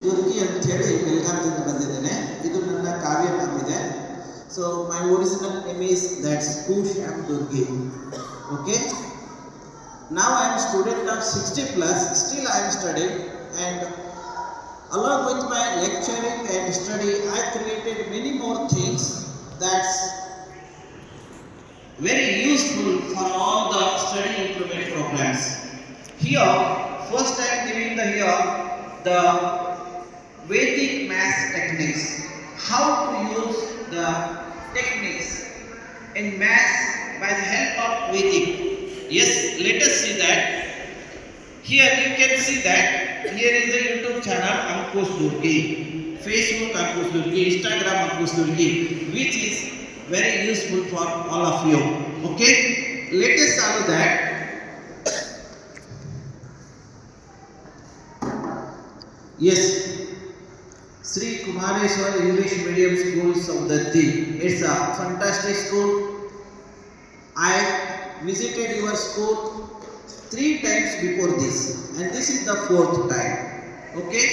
ದುರ್ಗಿ ಅಂತ ಹೇಳಿ ಬೆಳಗಾವಿಯಿಂದ ಬಂದಿದ್ದೇನೆ. ಇದು ನನ್ನ ಕಾವ್ಯ ನಾಮ ಇದೆ. So my original name is that's Kushyam Durgi. Okay. Now I am student of 60 plus. Still I am studying, and along with my lecturing and study, I created many more things that's very useful for all the study improvement programs. Here, first I am giving the Vedic math techniques. How to use the techniques in math by the help of Vedic. Yes, let us see that. Here you can see that here is a YouTube channel Ankush Durgi, Facebook Ankush Durgi, Instagram Ankush Durgi, which is very useful for all of you. Okay, let us follow that. Yes, Sri Kumareshwar English Medium School Saudatti. It's a fantastic school. I visited your school 3 times before this, and this is the 4th time. Okay?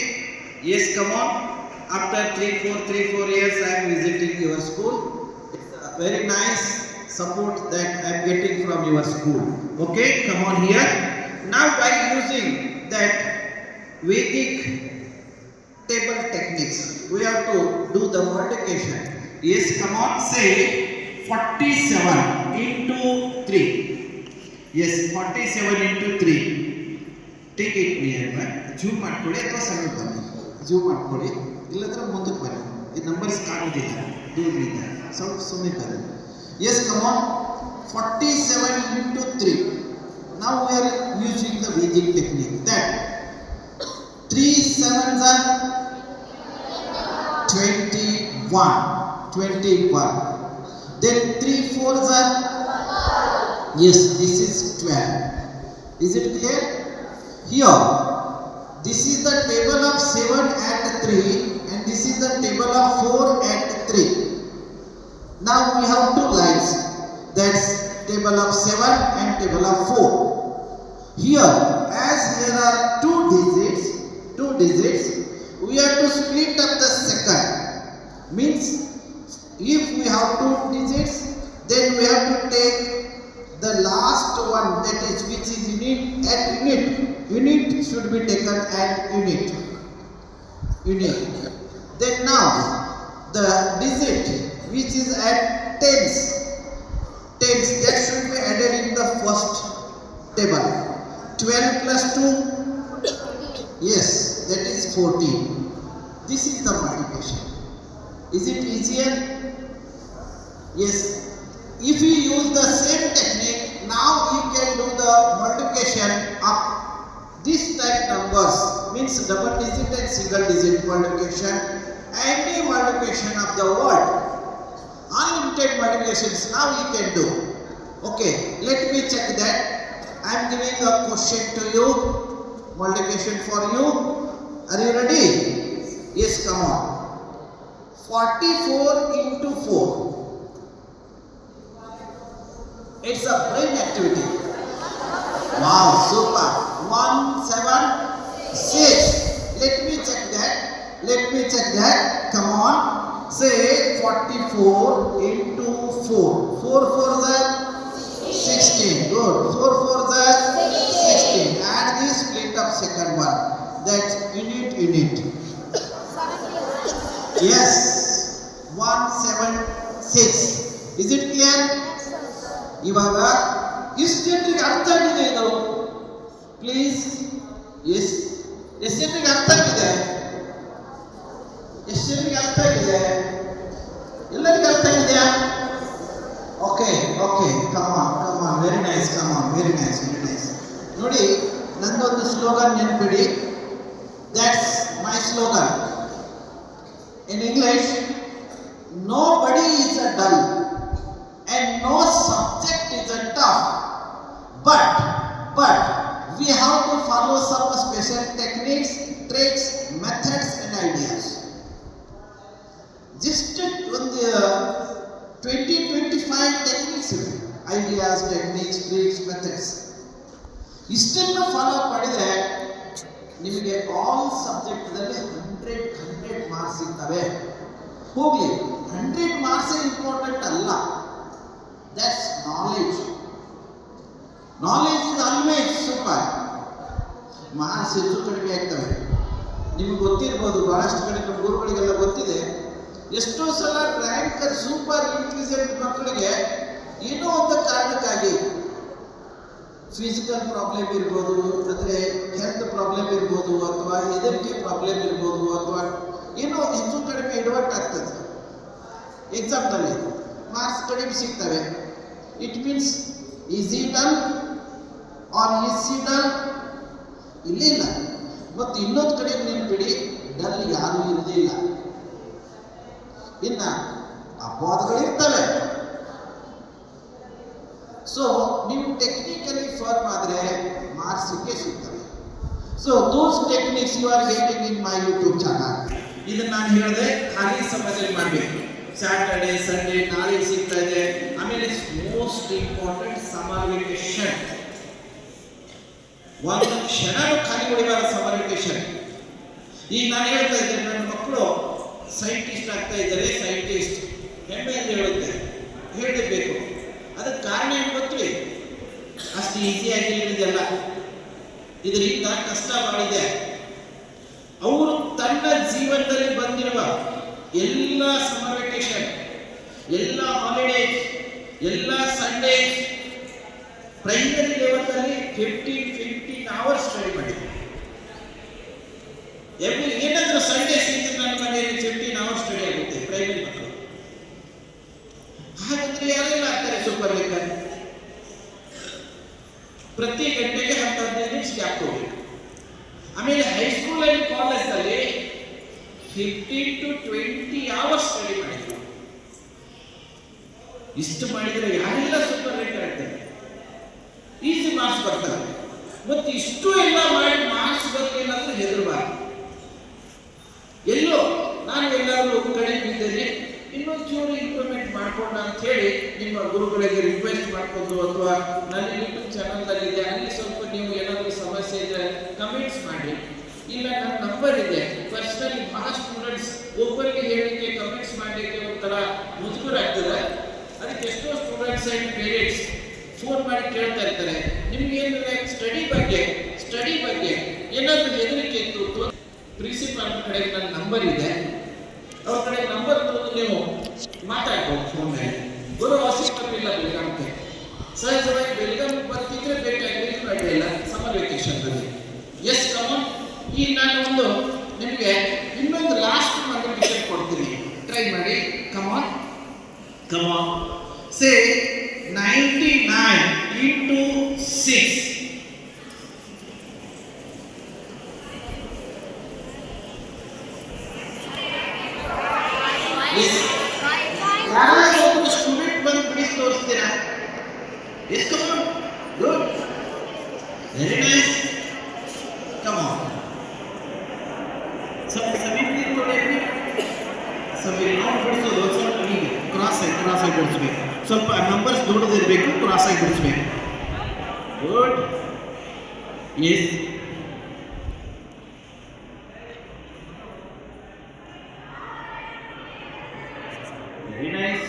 Yes, come on. After 3-4 years, I am visiting your school. It's a very nice support that I am getting from your school. Okay? Come on here. Now, by using that Vedic table techniques, we have to do the multiplication. Yes, come on, say 47 into 3. Yes, 47 into 3. Take it near, zoom ಮಾಡ್ಕೊಳ್ಳಿ ಅಥವಾ ಸಣ್ಣ ಬನ್ನಿ, zoom ಮಾಡ್ಕೊಳ್ಳಿ, ಇಲ್ಲದ್ರೆ ಮುಂದಕ್ಕೆ ಬನ್ನಿ. ಈ numbers ಕಾಣೋದಿಲ್ಲ ದೂರದಿಂದ, ಸ್ವಲ್ಪ ಸುಮ್ಮನೆ ಬನ್ನಿ. Yes, come on, 47 into 3. Now we are using the Vedic technique. That 3 sevens are 21. Then 3 fours are, yes, this is 12. Is it clear? Here, this is the table of 7 and 3, and this is the table of 4 and 3. Now we have 2 lines. That's table of 7 and table of 4. Here, as there are 2 digits, we have to split up the second. Means if we have 2 digits, then we have to take the last one, that is which is unit. Unit should be taken at unit. Then now the digit which is at tens, that should be added in the first table. 12 plus 2, yes, that is 14. This is the multiplication. Is it easier? Yes. If you use the same technique, now you can do the multiplication of this type numbers, means double digit and single digit multiplication, any multiplication of the world, unlimited multiplications now you can do. Okay, let me check that. I am giving a question to you, multiplication for you. Are you ready? Yes, come on. 44 into 4. It's a brain activity. Wow, super. 176. Let me check that. Come on. Say 44 into 4. 4 fours are 16. Good. 4 fours are 16. Add the split up second one. That's unit. Yes. 176. Is it clear? ಇವಾಗ ಎಷ್ಟು ಜನರಿಗೆ ಅರ್ಥ ಆಗಿದೆ ಇದು? Please. S, ಎಷ್ಟು ಜನರಿಗೆ ಅರ್ಥ ಆಗಿದೆ? ಎಲ್ಲರಿಗೂ ಅರ್ಥ ಆಗಿದೆಯಾ? Okay, come on, very nice. ನೋಡಿ, ನಂದೊಂದು slogan ನೆನ್ಪಿಡಿ. That's my slogan. In English, nobody is a dull and no subject is a tough, but we have to follow some special techniques, tricks, methods and ideas. Just ಒಂದು 20-25 techniques ಇದೆ. Ideas, techniques, tricks, methods. ಇಷ್ಟನ್ನು follow ಮಾಡಿದರೆ ನಿಮಗೆ all subject ದಲ್ಲಿ ಹೋಗಲಿ, 100 marks important ಅಲ್ಲ. That's knowledge. Knowledge is always super. Marks ಹೆಚ್ಚು ಕಡಿಮೆ ಆಗ್ತವೆ. ನಿಮಗೆ ಗೊತ್ತಿರ್ಬೋದು, ಬಹಳಷ್ಟು ಕಡೆ ನಮ್ಮ ಗುರುಗಳಿಗೆಲ್ಲ ಗೊತ್ತಿದೆ, ಎಷ್ಟೋ ಸಲ ರ್ಯಾಂಕರ್ ಸೂಪರ್ ಇಂಟೆಲಿಜೆಂಟ್ ಮಕ್ಕಳಿಗೆ ಏನೋ ಒಂದು ಕಾರಣಕ್ಕಾಗಿ ಫಿಸಿಕಲ್ ಪ್ರಾಬ್ಲಮ್ ಇರ್ಬೋದು, ಅಂದರೆ ಹೆಲ್ತ್ ಪ್ರಾಬ್ಲಮ್ ಇರ್ಬೋದು, ಅಥವಾ ಹೆದರಿಕೆ ಪ್ರಾಬ್ಲಮ್ ಇರ್ಬೋದು, ಅಥವಾ ಏನೋ ಹೆಚ್ಚು ಕಡಿಮೆ ಎಡವಟ್ ಆಗ್ತದೆ. ಎಕ್ಸಾಮ್ನಲ್ಲಿ ಮಾರ್ಕ್ಸ್ ಕಡಿಮೆ ಸಿಗ್ತವೆ. It means easy done or easy done ಇಲ್ಲಿಲ್ಲ. ಮತ್ತು ಇನ್ನೊಂದು ಕಡೆ ನೆನ್ಪಿಡಿ, ಡಲ್ ಯಾರೂ ಇರಲಿಲ್ಲ. ಇನ್ನು ಅಪವಾದಗಳಿರ್ತವೆ. ಸೊ ನೀವು ಟೆಕ್ನಿಕಲಿ ಫರ್ಮ್ ಆದರೆ ಮಾರ್ಕ್ಸ್ ಸಿಗ್ತವೆ. So those techniques you are getting in my YouTube channel. ಇದನ್ನು ನಾನು ಹೇಳಿದೆ, ಖಾಲಿ ಸಮಯದಲ್ಲಿ ಮಾಡಬೇಕು. ಸ್ಯಾಟರ್ಡೆ ಸಂಡೇ ನಾಳೆ ಸಿಗ್ತಾ ಇದೆ. ಆಮೇಲೆ ಮೋಸ್ಟ್ ಇಂಪಾರ್ಟೆಂಟ್ ಸಮರ್ ವೆಕೇಶನ್. ಒಂದು ಕ್ಷಣನೂ ಖಾಲಿ ಉಳಿಬಾರ ಸಮರ್ ವೆಕೇಶನ್. ಈಗ ನಾನು ಹೇಳ್ತಾ ಇದ್ದೇನೆ, ನನ್ನ ಮಕ್ಕಳು ಸೈಂಟಿಸ್ಟ್ ಆಗ್ತಾ ಇದ್ದಾರೆ. ಸೈಂಟಿಸ್ಟ್ ಹೆಮ್ಮೆ ಅಂತ ಹೇಳಬೇಕು. ಅದಕ್ಕೆ ಕಾರಣ ಏನು ಗೊತ್ತಿಲ್ಲ, ಅಷ್ಟು ಈಸಿಯಾಗಿ ಹೇಳಿದೆಲ್ಲ. ಇದರಿಂದ ಕಷ್ಟ ಮಾಡಿದೆ. ಅವರು ತನ್ನ ಜೀವನದಲ್ಲಿ ಬಂದಿರುವ ಎಲ್ಲ ಸಮರ್ ವೆಕೇಶನ್, ಎಲ್ಲ ಹಾಲಿಡೇಸ್, ಎಲ್ಲ ಸಂಡೇಸ್ ಪ್ರೈಮರಿ ಲೆವೆಲ್ನಲ್ಲಿ 15 ಅವರ್ಸ್ ಸ್ಟಡಿ ಮಾಡಿದೆ. ಏನಾದರೂ ಸಂಡೇಸ್ ಇದ್ದು ನನ್ನ ಮನೆಯಲ್ಲಿ 15 ಅವರ್ಸ್ ಸ್ಟಡಿ ಆಗುತ್ತೆ ಪ್ರೈಮರಿ ಮಕ್ಕಳು. ಹಾಗಾದ್ರೆ ಯಾರೆಲ್ಲ ಆಗ್ತಾರೆ ಸೂಪರ್ ವೇಕರ್? ಪ್ರತಿ ಗಂಟೆಗೆ 10-15 ನಿಮಿಷ ಗ್ಯಾಪ್ ಹೋಗ್ಬೇಕು. ಆಮೇಲೆ ಹೈಸ್ಕೂಲ್ ಅಂಡ್ ಕಾಲೇಜಲ್ಲಿ 15 to 20 ಅವರ್ಸ್ ಸ್ಟಡಿ ಮಾಡಿದ್ರು. ಇಷ್ಟು ಮಾಡಿದರೆ ಯಾರೆಲ್ಲ ಸೂಪರ್ ವೇಕರ್ ಆಗ್ತಾರೆ? ಈಸಿ ಮಾರ್ಕ್ಸ್ ಬರ್ತಾರೆ. ಮತ್ತು ಇಷ್ಟು ಎಲ್ಲ ಮಾಡಿ ಮಾರ್ಕ್ಸ್ ಬರಲಿಲ್ಲ ಅಂದ್ರೆ ಹೆದರಬಾರ್ದು. ಎಲ್ಲೋ ನಾನು ಎಲ್ಲರೂ ಕಡೆ ಬಿದ್ದೇನೆ, ಇನ್ನೊಂಚೂರು ಇಂಪ್ರೂವ್ಮೆಂಟ್ ಮಾಡ್ಕೊಂಡ ಅಂತ ಹೇಳಿ ನಿಮ್ಮ ಗುರುಗಳಿಗೆ ರಿಕ್ವೆಸ್ಟ್ ಮಾಡ್ಕೊಂಡು, ಅಥವಾ ನನ್ನ ಯೂಟ್ಯೂಬ್ ಚಾನಲ್ದಲ್ಲಿದೆ, ಅಲ್ಲಿ ಸ್ವಲ್ಪ ನೀವು ಏನಾದರೂ ಸಮಸ್ಯೆ ಇದ್ದರೆ ಕಮೆಂಟ್ಸ್ ಮಾಡಿ. ಇಲ್ಲ ನನ್ನ ನಂಬರ್ ಇದೆ ಪರ್ಸನಲಿ. ಬಹಳ ಸ್ಟೂಡೆಂಟ್ಸ್ ಒಬ್ಬರಿಗೆ ಹೇಳಿಕೆ ಕಮೆಂಟ್ಸ್ ಮಾಡಲಿಕ್ಕೆ ಒಂಥರ ಮುಜುಗರ ಆಗ್ತದೆ. ಅದಕ್ಕೆ ಎಷ್ಟೋ ಸ್ಟೂಡೆಂಟ್ಸ್ ಆ್ಯಂಡ್ ಪೇರೆಂಟ್ಸ್ ಫೋನ್ ಮಾಡಿ ಕೇಳ್ತಾ ಇರ್ತಾರೆ, ನಿಮ್ಗೆ ಏನಿದೆ ಸ್ಟಡಿ ಬಗ್ಗೆ ಏನಾದರೂ ಹೆದರಿಕೆ ಇತ್ತು, ಪ್ರಿನ್ಸಿಪಾಲ್ ಕಡೆಗೆ ನನ್ನ ನಂಬರ್ ಇದೆ, ಅವ್ರ ಕಡೆ ನಂಬರ್ ತಂದು ನೀವು ಮಾತಾಡ್ಬೋದು ಫೋನ್ ಮೇಲೆ. ಗುರು ಅವಶ್ಯಕತೆ ಬೆಳಗಾವಿಗೆ ಸಹಜವಾಗಿ ಬೆಳಗಾವಿ ಬರ್ತಿದ್ರೆ ಬೇಕಾಗಿಲ್ಲ, ಅಡ್ಡಿಲ್ಲ ಸಮರ್ ವೆಕೇಶನ್ನಲ್ಲಿ. Yes come on. ಈಗ ನಾನು ನಿಮಗೆ ಇನ್ನೊಂದು ಲಾಸ್ಟ್ ಮೆಥಡ್ ಕೊಡ್ತೀನಿ, ಟ್ರೈ ಮಾಡಿ. ಕಮಾನ್ ಸೇ 99 into 6. ಯಾರಾದರೂ ಸ್ಟೂಡೆಂಟ್ ಬಂದು ಪ್ಲೀಸ್ ತೋರಿಸ್ತೀರಾ? Yes come on. Good, very nice. Come on. ಬಿಡಿಸೋದು ಸ್ವಲ್ಪ ಹೀಗೆ ಕ್ರಾಸ್ ಆಗಿ ಬಿಡಿಸ್ಬೇಕು. ಸ್ವಲ್ಪ ನಂಬರ್ಸ್ ದೊಡ್ಡದಿರಬೇಕು, ಕ್ರಾಸ್ ಆಗಿ ಬಿಡಿಸ್ಬೇಕು. Good. Yes. Very nice.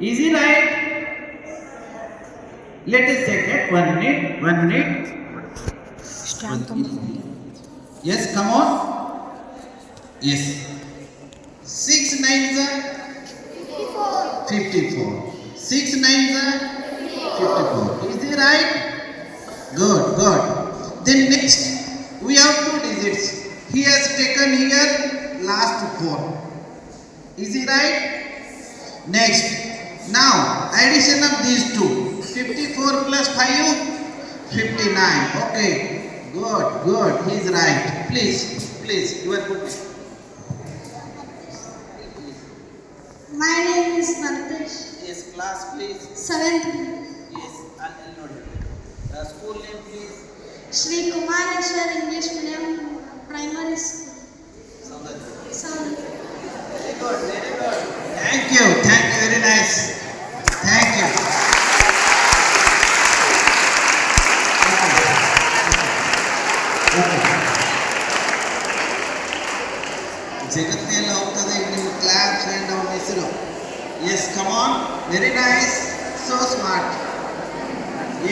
Easy, right? Let us check it. 1 minute. Yes, come on. Yes. 6 9s are 54. 6 9s are 54. Is it right? Good. Then next we have 2 digits. He has taken here last 4. Is it right? Next. Now addition of these two. 54 plus 5, 59. Okay. Good. He is right. Please, you are good. My name is Nartesh. Yes, class please. 7th. Yes, I'll note it. School name please. Shri Kumareshwar English Medium Primary School. Sound. Very good. Thank you. Very nice. Thank you. Okay. come on. Very nice. So smart.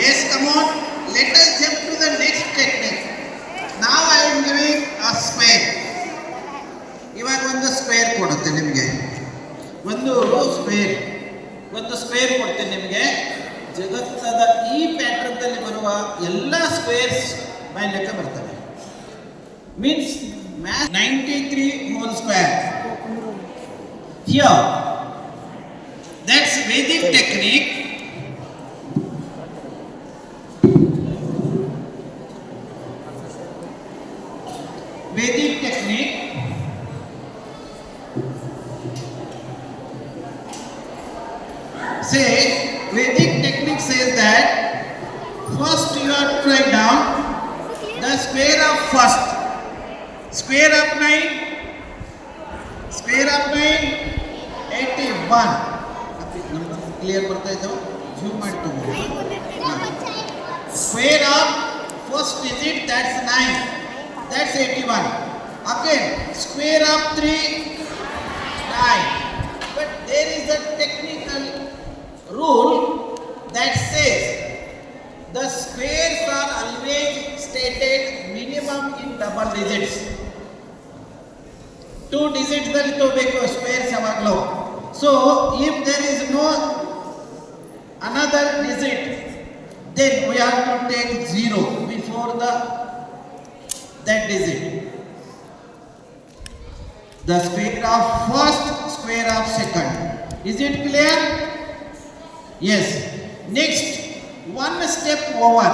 Yes, come on. Let us jump to the next technique. Now I am giving a square. ಇವಾಗ ಒಂದು square ಕೊಡುತ್ತೆ ನಿಮಗೆ. ಒಂದು square ಕೊಡ್ತೇನೆ ನಿಮಗೆ. ಜಗತ್ತದ ಈ ಪ್ಯಾಟರ್ನ್ದಲ್ಲಿ ಬರುವ ಎಲ್ಲ ಸ್ಕ್ವೇರ್ಸ್ ಬೈ ಲೆಕ್ಕ ಬರ್ತವೆ. Means 93 whole square. Here, that's Vedic technique. Vedic technique says that first you have to write down the square of first. Square of 9, 81. Clear ಬರ್ತಾ ಇದ್ದಾವೆ? Zoom ಮಾಡಿ ತಗೊಳ್ಳಿ. Square of first digit, that's 9. That's 81. Again, square of 3, 9. But there is a technical rule that says the squares are always stated minimum in double digits. 2 digits ದಲ್ಲಿ ತಗೋಬೇಕು squares ಯಾವಾಗಲೂ. So if there is no another digit, then we have to take 0 before that digit. The square of first, square of second. Is it clear? Yes. Next, one step over.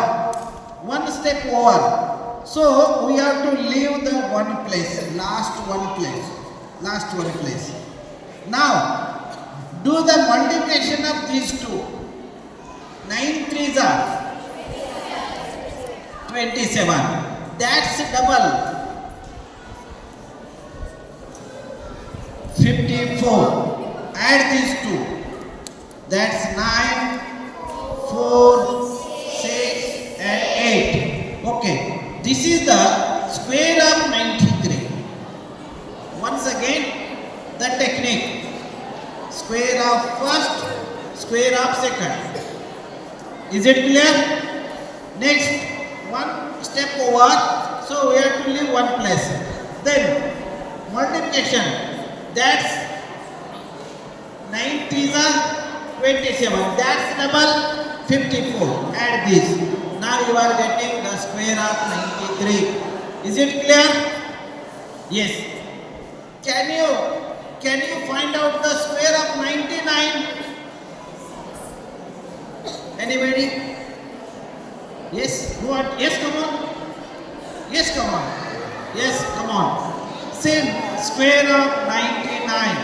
So we have to leave the last one place. Now, do the multiplication of these two. 9 3s are 27. That's double. 54. Add these two. That's 9, 4, 6 and 8. Okay. This is the square of 93. Once again, the technique. Square of first, square of second. Is it clear? Next, one step over. So we have to leave one place. Then multiplication. That's 9 3s are 27. That's double 54. Add this. Now you are getting the square of 93. Is it clear? Yes. Can you find out the square of 99? Anybody? Yes. What? Yes, come on. Yes, come on. Yes, come on. Same square of 99.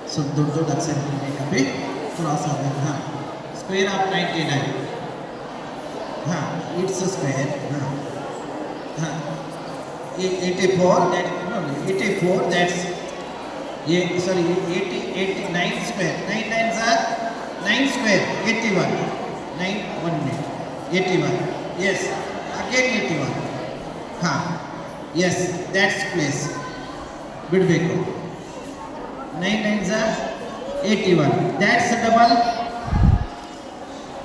So don't accept it. अभी थोड़ा सा हाँ. Square of 99. हाँ. It's a square. हाँ. हाँ. 84. That no 84. That's 89 square. 9 9s are 9 square. 81. 9 1 minute. 81. Yes. Again 81. हाँ. Yes. That's place. बिडಬೇಕು. 9 9s are 81. That's a double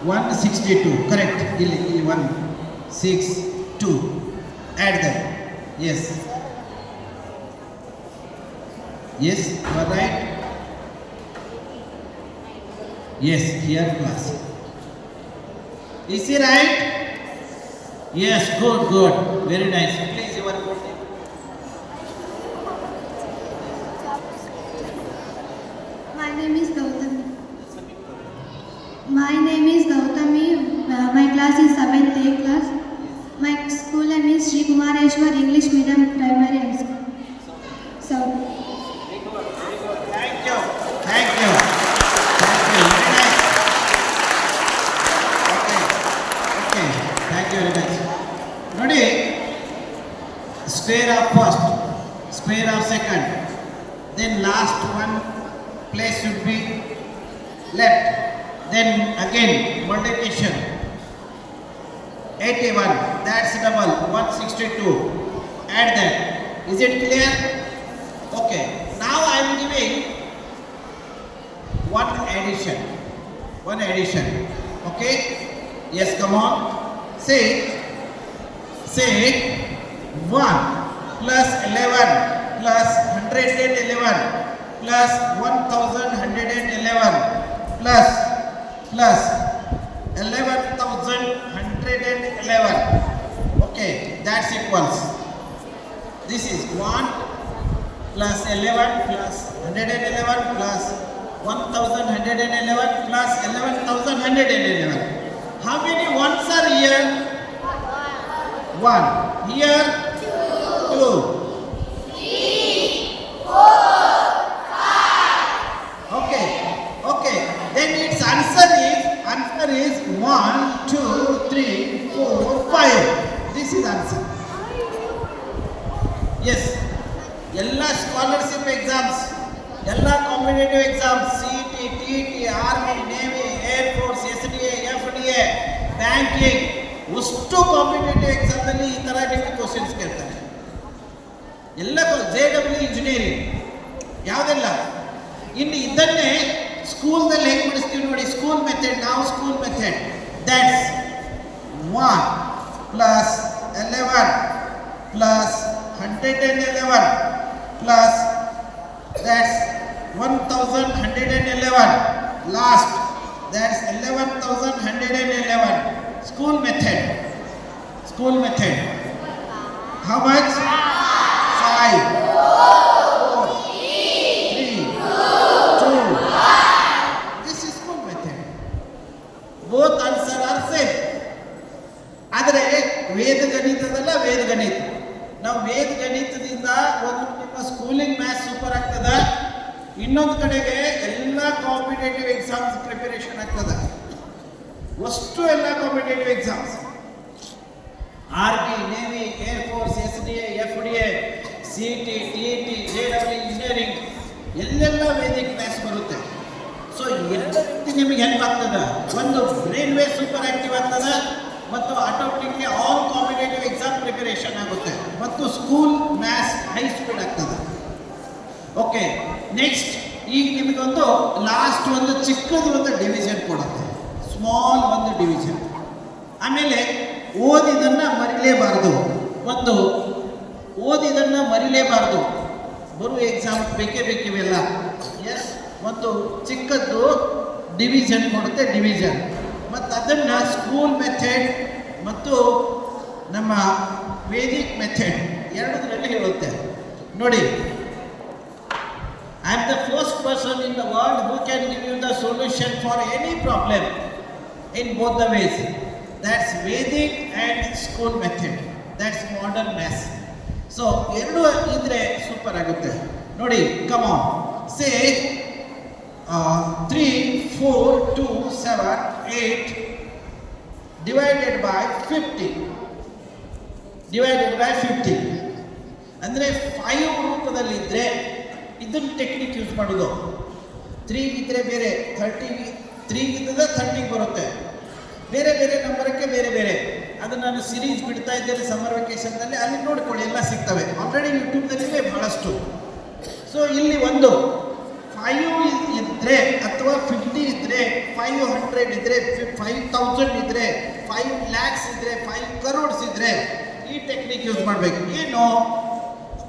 162. Correct. 162. Add them. Yes. Yes, you are right. Yes, here class. Is he right? Yes, good. Very nice. Please, your good name. My name is Gautami. My class is 7th A class. My school name is Sri Kumareshwar English Medium Primary High School. So, Thank you. Very nice. Okay. Thank you very much. ನೋಡಿ, square of first, square of second, then last one place should be left. Then again multiplication. 81. That's double 162. Add that. Is it clear? Okay. Now I am giving addition. One addition. Okay? Yes, come on. Say 1 plus 11 plus 111 plus 1111 plus 11,111. Okay, that's equals. This is 1 plus 11 plus 111 plus 1,111 plus 11,111. How many ones are here? 1. Here 2. Okay. Then its answer is 1, 2, 3, 4, 5. This is answer. Yes. All scholarship exams, all competitive exams, CET, TET, Army, Navy, Air Force, SDA, FDA, banking, ಅಷ್ಟು competitive ಎಕ್ಸಾಮಲ್ಲಿ ಈ ಥರ ನಿಮಗೆ questions ಕೇಳ್ತಾರೆ. ಎಲ್ಲ JEE engineering ಯಾವುದೆಲ್ಲ. ಇನ್ನು ಇದನ್ನೇ ಸ್ಕೂಲ್ದಲ್ಲಿ ಹೆಂಗೆ ಬಿಡಿಸ್ತೀವಿ ನೋಡಿ, ಸ್ಕೂಲ್ ಮೆಥಡ್. ನಾವು school method that's 1 plus 11 plus 111 plus that's 1,111 last, that's 11,111. School method how much? 5 4 3 2. This is school method. Both answer are same. ಆದರೆ ವೇದ ಗಣಿತ ನಾವು ವೇದ ಗಣಿತದಿಂದ ಒಂದು ನಿಮ್ಮ ಸ್ಕೂಲಿಂಗ್ ಮ್ಯಾಥ್ಸ್ ಸೂಪರ್ ಆಗ್ತದೆ, ಇನ್ನೊಂದು ಕಡೆಗೆ ಎಲ್ಲ ಕಾಂಪಿಟೇಟಿವ್ ಎಕ್ಸಾಮ್ಸ್ ಪ್ರಿಪರೇಷನ್ ಆಗ್ತದೆ. ಅಷ್ಟು ಎಲ್ಲ competitive exams army, navy, air force, SDA, FDA, CET, TET, JEE engineering ಎಲ್ಲೆಲ್ಲ ವೇದಿಕ್ ಮ್ಯಾಥ್ಸ್ ಬರುತ್ತೆ. ಸೊ ಎರಡು ರೀತಿ ನಿಮಗೆ ಹೆಲ್ಪ್ ಆಗ್ತದೆ. ಒಂದು ಬ್ರೈನ್ ವೇವ್ ಸೂಪರ್ ಆಕ್ಟಿವ್ ಆಗ್ತದೆ ಮತ್ತು automatically all competitive exam preparation ಆಗುತ್ತೆ ಮತ್ತು ಸ್ಕೂಲ್ ಮ್ಯಾಥ್ಸ್ ಹೈ ಸ್ಪೀಡ್ ಆಗ್ತದೆ. ಓಕೆ, ನೆಕ್ಸ್ಟ್ ಈಗ ನಿಮಗೊಂದು ಲಾಸ್ಟ್ ಒಂದು ಚಿಕ್ಕದು ಒಂದು ಡಿವಿಷನ್ ಕೊಡುತ್ತೆ, ಸ್ಮಾಲ್ ಒಂದು ಡಿವಿಷನ್. ಆಮೇಲೆ ಓದಿದನ್ನು ಮರಿಲೇಬಾರ್ದು. ಬರುವ ಎಕ್ಸಾಮ್ ಬೇಕಿವೆಲ್ಲ. ಎಸ್, ಒಂದು ಚಿಕ್ಕದ್ದು ಡಿವಿಷನ್ ಕೊಡುತ್ತೆ, ಡಿವಿಷನ್. ಮತ್ತು ಅದನ್ನು ಸ್ಕೂಲ್ ಮೆಥಡ್ ಮತ್ತು ನಮ್ಮ ವೇದಿಕ್ ಮೆಥಡ್ ಎರಡರಲ್ಲಿ ಹೇಳುತ್ತೆ ನೋಡಿ. I am the first person in the world who can give you the solution for any problem in both the ways. That's Vedic and school method. That's modern maths. So ಎರಡು ಇದ್ರೆ super ಆಗುತ್ತೆ ನೋಡಿ. Come on, say 3, 4, 2, 7, 8 divided by 50. ಅಂದರೆ 5 ರೂಪದಲ್ಲಿದ್ದರೆ ಇದನ್ನು technique use ಮಾಡೋದು. 3 ಇದ್ದರೆ ಬೇರೆ, 3 ಇದ್ದದ 30 ಬರುತ್ತೆ. ಬೇರೆ ನಂಬರಕ್ಕೆ ಬೇರೆ. ಅದು ನಾನು ಸಿರೀಸ್ ಬಿಡ್ತಾ ಇದ್ದೇನೆ ಸಮರ್ ವೆಕೇಶನ್ನಲ್ಲಿ, ಅಲ್ಲಿ ನೋಡ್ಕೊಳ್ಳಿ, ಎಲ್ಲ ಸಿಗ್ತವೆ ಆಲ್ರೆಡಿ ಯೂಟ್ಯೂಬ್ನಲ್ಲಿದೆ ಬಹಳಷ್ಟು. ಸೊ ಇಲ್ಲಿ ಒಂದು 5 ಇದ್ದರೆ ಅಥವಾ 50 ಇದ್ದರೆ, 500 ಇದ್ದರೆ, 5,000 ಇದ್ದರೆ, 5 lakhs ಇದ್ದರೆ, 5 crores ಇದ್ದರೆ ಈ ಟೆಕ್ನಿಕ್ ಯೂಸ್ ಮಾಡಬೇಕು. ಏನು,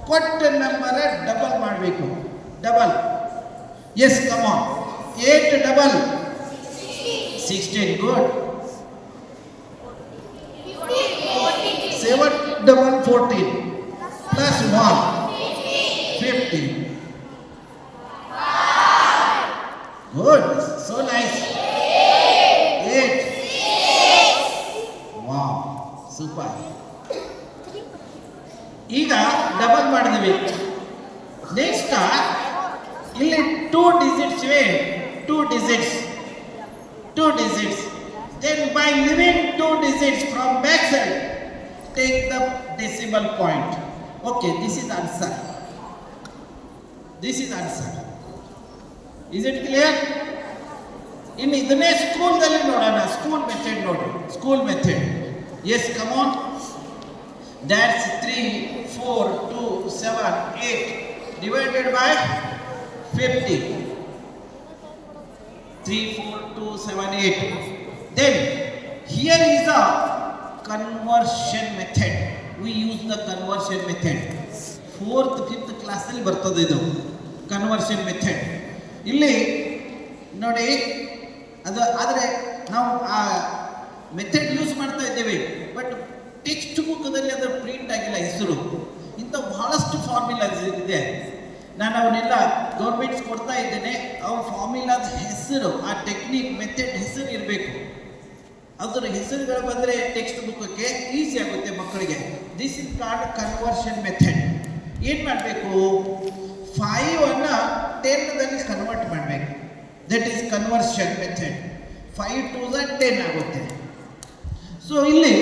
ಕೊಟ್ಟ ನಂಬರ ಡಬಲ್ ಮಾಡಬೇಕು. Double. Yes, come on. 8 double 16. Good. 7 double 14 plus 1 15. Good. So nice. 8. Wow. Super. ಈಗ ಡಬಲ್ ಮಾಡಿದ್ವಿ. ನೆಕ್ಸ್ಟ್ ಇಲ್ಲಿ 2 digits ಇವೆ. 2 digits. Then by leaving 2 digits from back side, take the decimal point. Okay, this is answer. Is it clear? ಇನ್ನು ಇದನ್ನೇ ಸ್ಕೂಲ್ದಲ್ಲಿ ನೋಡೋಣ. School method. Yes, come on. That's 3, 4, 2, 7, 8 divided by 50. 3, 4, 2, 7, 8. Then here is a conversion method. We use the conversion method. 4th 5th class ಅಲ್ಲಿ ಬರ್ತದೆ ಇದು conversion method. ಇಲ್ಲಿ ನೋಡಿ ಅದು ಆದರೆ ನಾವು ಆ ಮೆಥಡ್ ಯೂಸ್ ಮಾಡ್ತಾ ಇದ್ದೇವೆ, ಬಟ್ ಟೆಕ್ಸ್ಟ್ ಬುಕ್ದಲ್ಲಿ ಅದರ ಪ್ರಿಂಟ್ ಆಗಿಲ್ಲ ಹೆಸರು. ಇಂಥ ಬಹಳಷ್ಟು ಫಾರ್ಮುಲಾಸ್ ಇದೆ, ನಾನು ಅವನ್ನೆಲ್ಲ ಗೌರ್ಮೆಂಟ್ಸ್ ಕೊಡ್ತಾ ಇದ್ದೇನೆ. ಅವ್ರ ಫಾರ್ಮುಲಾದ ಹೆಸರು, ಆ ಟೆಕ್ನಿಕ್ ಮೆಥಡ್ ಹೆಸರು ಇರಬೇಕು. ಅದರ ಹೆಸರುಗಳು ಬಂದರೆ ಟೆಕ್ಸ್ಟ್ ಬುಕ್ಕಕ್ಕೆ ಈಸಿ ಆಗುತ್ತೆ ಮಕ್ಕಳಿಗೆ. This is called conversion method. ಏನು ಮಾಡಬೇಕು, 5 10ದಲ್ಲಿ ಕನ್ವರ್ಟ್ ಮಾಡಬೇಕು. That is conversion method. 5 2 10 ಆಗುತ್ತೆ. ಸೊ ಇಲ್ಲಿ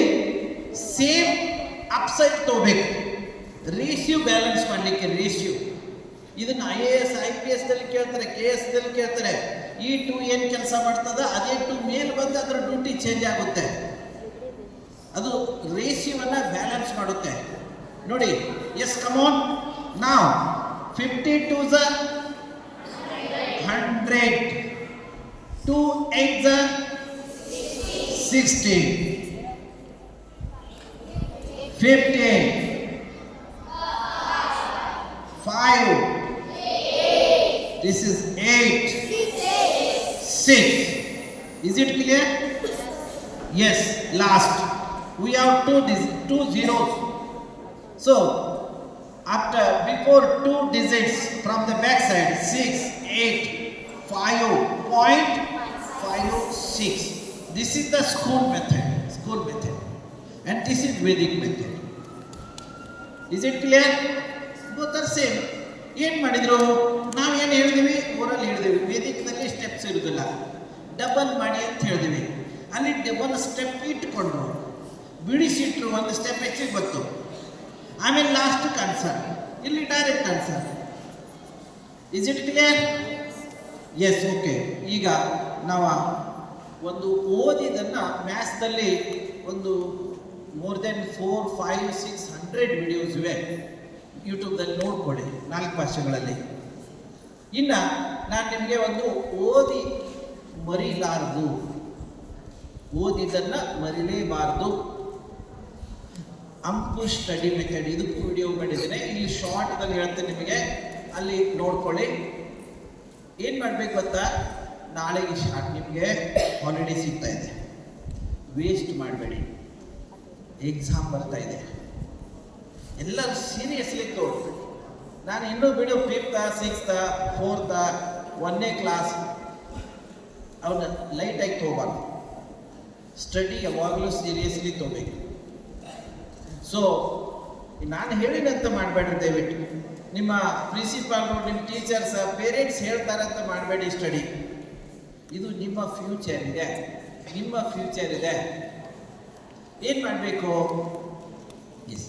ಸೇಮ್ ಅಪ್ಸೈಡ್ ತಗೋಬೇಕು, ರೇಷಿಯೋ ಬ್ಯಾಲೆನ್ಸ್ ಮಾಡಲಿಕ್ಕೆ. ರೇಷಿಯೋ ಇದನ್ನು IAS IPS ದಲ್ಲಿ ಕೇಳ್ತಾರೆ, KS ದಲ್ಲಿ ಕೇಳ್ತಾರೆ. ಈ 2 ಏನು ಕೆಲಸ ಮಾಡ್ತದ, ಅದೇ 2 ಮೇಲೆ ಬಂದು ಅದರ ಡ್ಯೂಟಿ ಚೇಂಜ್ ಆಗುತ್ತೆ. ಅದು ರೇಷಿಯೋವನ್ನು ಬ್ಯಾಲೆನ್ಸ್ ಮಾಡುತ್ತೆ. ನೋಡಿ, ಎಸ್ ಕಮಾನ್ ನಾವು 50 2s 100, 2 8s 60, 15, 5, this is 8, 6. Is it clear? Yes. Last we have two zeros. So after before 2 digits from the back side, 6 8 5.56. This is the school method, and this is Vedic method. Is it clear? Both are same. ಏನು ಮಾಡಿದ್ರು, ನಾವು ಏನು ಹೇಳಿದ್ವಿ, ಓರಲ್ಲಿ ಹೇಳಿದ್ವಿ. ವೇದಿಕದಲ್ಲಿ steps ಇರೋದಿಲ್ಲ, double ಮಾಡಿ ಅಂತ ಹೇಳಿದ್ವಿ. ಅಲ್ಲಿ ಡಬಲ್ ಸ್ಟೆಪ್ ಇಟ್ಕೊಂಡ್ರು, ಬಿಡಿಸಿಟ್ರು, ಒಂದು ಸ್ಟೆಪ್ ಹೆಚ್ಚಿಗೆ ಬಂತು. ಆಮೇಲೆ ಲಾಸ್ಟ್ ಆನ್ಸರ್, ಇಲ್ಲಿ direct answer. Is it clear? Yes, okay. ಈಗ ನಾವು ಒಂದು ಓದಿದ್ದನ್ನು ಮ್ಯಾಥ್ಸ್ದಲ್ಲಿ ಒಂದು ಮೋರ್ ದೆನ್ 4 5 600 ವಿಡಿಯೋಸ್ ಇವೆ, ಯೂಟ್ಯೂಬ್ದಲ್ಲಿ ನೋಡ್ಕೊಳ್ಳಿ 4 ಭಾಷೆಗಳಲ್ಲಿ. ಇನ್ನು ನಾನು ನಿಮಗೆ ಒಂದು ಓದಿ ಮರಿಲಾರದು, ಓದಿದ್ದನ್ನು ಮರಿಲೇಬಾರದು, ಅಂಕುಶ್ ಸ್ಟಡಿ ಮೆಥಡ್, ಇದಕ್ಕೂ ವಿಡಿಯೋ ಮಾಡಿದ್ದೇನೆ. ಇಲ್ಲಿ ಶಾರ್ಟ್ದಲ್ಲಿ ಹೇಳ್ತೇನೆ ನಿಮಗೆ, ಅಲ್ಲಿ ನೋಡ್ಕೊಳ್ಳಿ. ಏನು ಮಾಡಬೇಕು ಗೊತ್ತಾ, ನಾಳೆಗೆ ನಿಮಗೆ ಹಾಲಿಡೇ ಸಿಗ್ತಾ ಇದೆ, ವೇಸ್ಟ್ ಮಾಡಬೇಡಿ. ಎಕ್ಸಾಮ್ ಬರ್ತಾ ಇದೆ, ಎಲ್ಲರೂ ಸೀರಿಯಸ್ಲಿ ತೋರಿ. ನಾನು ಇನ್ನೂ video 5th 6th 4th 1ನೇ class ಅವನ್ನ ಲೈಟಾಗಿ ತೊಗೋಬಾರ್ದು. ಸ್ಟಡಿ ಯಾವಾಗಲೂ ಸೀರಿಯಸ್ಲಿ ತೊಗೋಬೇಕು. ಸೊ ನಾನು ಹೇಳಿದಂತ ಮಾಡಬೇಡ್ರಿ ದಯವಿಟ್ಟು. ನಿಮ್ಮ ಪ್ರಿನ್ಸಿಪಾಲ್ರು, ನಿಮ್ಮ ಟೀಚರ್ಸ್, ಪೇರೆಂಟ್ಸ್ ಹೇಳ್ತಾರೆ ಅಂತ ಮಾಡಬೇಡಿ. ಸ್ಟಡಿ ಇದು ನಿಮ್ಮ ಫ್ಯೂಚರ್ ಇದೆ, ಏನು ಮಾಡಬೇಕು? ಎಸ್,